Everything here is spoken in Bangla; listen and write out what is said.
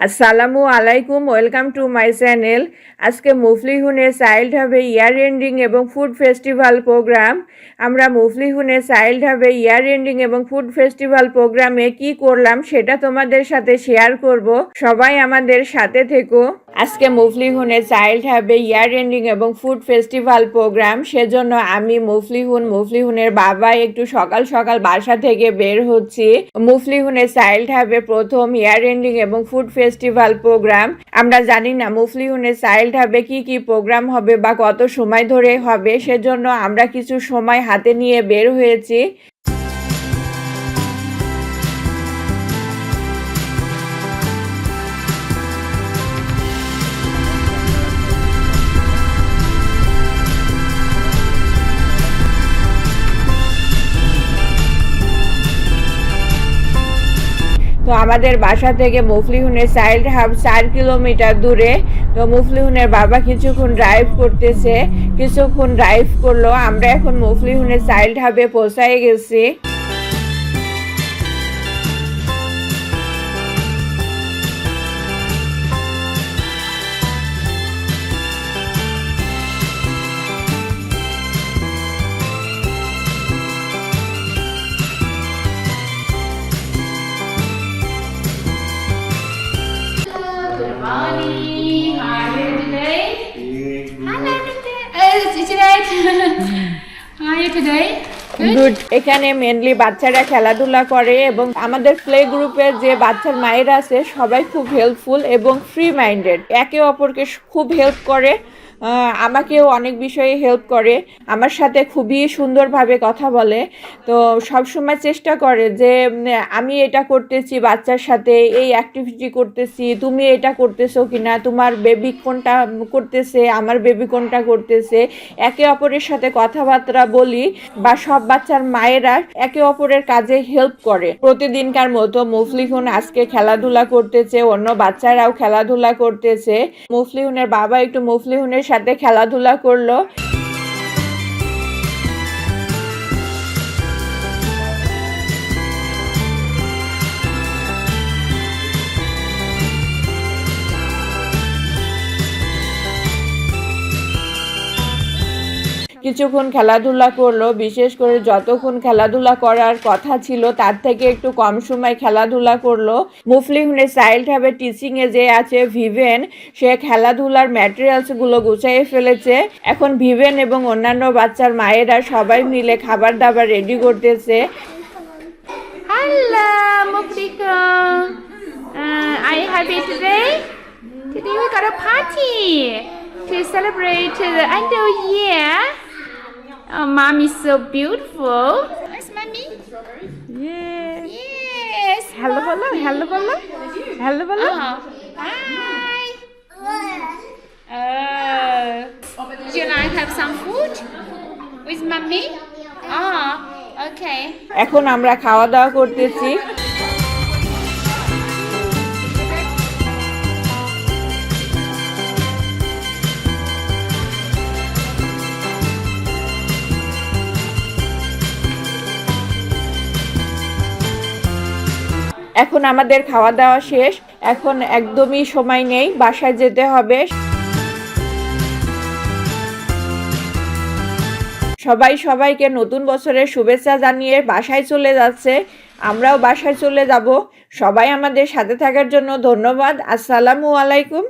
আসসালামু আলাইকুম, ওয়েলকাম টু মাই চ্যানেল। আজকে মুফলিহুনের চাইল্ড হাবে ইয়ার এন্ডিং এবং ফুড ফেস্টিভ্যাল প্রোগ্রাম। আমরা মুফলিহুনের চাইল্ড হাবে ইয়ার এন্ডিং এবং ফুড ফেস্টিভ্যাল প্রোগ্রামে কি করলাম সেটা তোমাদের সাথে শেয়ার করব। সবাই আমাদের সাথে থেকো। আজকে মুফলিহুনের চাইল্ড হাবে ইয়ার এন্ডিং এবং ফুড ফেস্টিভ্যাল প্রোগ্রাম, সেজন্য আমি মুফলিহুনের বাবা একটু সকাল সকাল বাসা থেকে বের হচ্ছি। মুফলিহুনের চাইল্ড হাবে প্রথম ইয়ার এন্ডিং এবং ফুড ফেস্টিভ্যাল প্রোগ্রাম। আমরা জানি না মুফলিহুনের চাইল্ড হাবে কি কি প্রোগ্রাম হবে বা কত সময় ধরে হবে, সেজন্য আমরা কিছু সময় হাতে নিয়ে বের হয়েছি। তো আমাদের বাসা থেকে মুফলিহুনের চাইল্ড হাব 4 কিলোমিটার দূরে। তো মুফলিহুনের বাবা কিছুক্ষণ ড্রাইভ করলো। আমরা এখন মুফলিহুনের চাইল্ড হাবে পৌঁছায় গেছি। Morning. How are you today? Hello today. How are you today? Good. এখানে মেনলি বাচ্চারা খেলাধুলা করে এবং আমাদের প্লে গ্রুপের যে বাচ্চার মায়েরা আছে সবাই খুব হেল্পফুল এবং ফ্রি মাইন্ডেড, একে অপরকে খুব হেল্প করে। আমাকেও অনেক বিষয়ে হেল্প করে, আমার সাথে খুবই সুন্দরভাবে কথা বলে। তো সবসময় চেষ্টা করে যে আমি এটা করতেছি বাচ্চার সাথে, এই অ্যাক্টিভিটি করতেছি, তুমি এটা করতেছো কিনা, তোমার বেবি কোনটা করতেছে, আমার বেবি কোনটা করতেছে। একে অপরের সাথে কথাবার্তা বলি বা সব বাচ্চার মায়েরা একে অপরের কাজে হেল্প করে। প্রতিদিনকার মতো মুফলিহুন আজকে খেলাধুলা করতেছে, অন্য বাচ্চারাও খেলাধুলা করতেছে। মুফলিহুনের বাবা একটু মুফলিহুনের সাথে খেলাধুলা করলো। কিছুক্ষণ খেলাধুলা করলো, বিশেষ করে যতক্ষণ খেলাধুলা করার কথা ছিল তার থেকে একটু কম সময় খেলাধুলা করলো। মুফলিহুনের চাইল্ড হাবে টিচিংয়ে যে আছে ভিভেন, সে খেলাধুলার ম্যাটেরিয়ালসগুলো গুছিয়ে ফেলেছে। এখন ভিভেন এবং অন্যান্য বাচ্চার মায়েরা সবাই মিলে খাবার দাবার রেডি করতেছে। Hello, Muflikun. Are you happy today? Today we got a party to celebrate the end of the year. Oh, Mommy's so beautiful. Where's Mommy? Yes. Yes. Hello বলো, হ্যালো বলো, হ্যালো বলো। Oh, hi. Would you like to have some food with Mommy? Oh, okay. এখন আমরা খাওয়া দাওয়া করতেছি। এখন আমাদের খাওয়া দাওয়া শেষ, এখন একদমই সময় নেই, বাসায় যেতে হবে। সবাই সবাইকে নতুন বছরের শুভেচ্ছা জানিয়ে বাসায় চলে যাচ্ছে, আমরাও বাসায় চলে যাব। সবাই আমাদের সাথে থাকার জন্য ধন্যবাদ। আসসালামু আলাইকুম।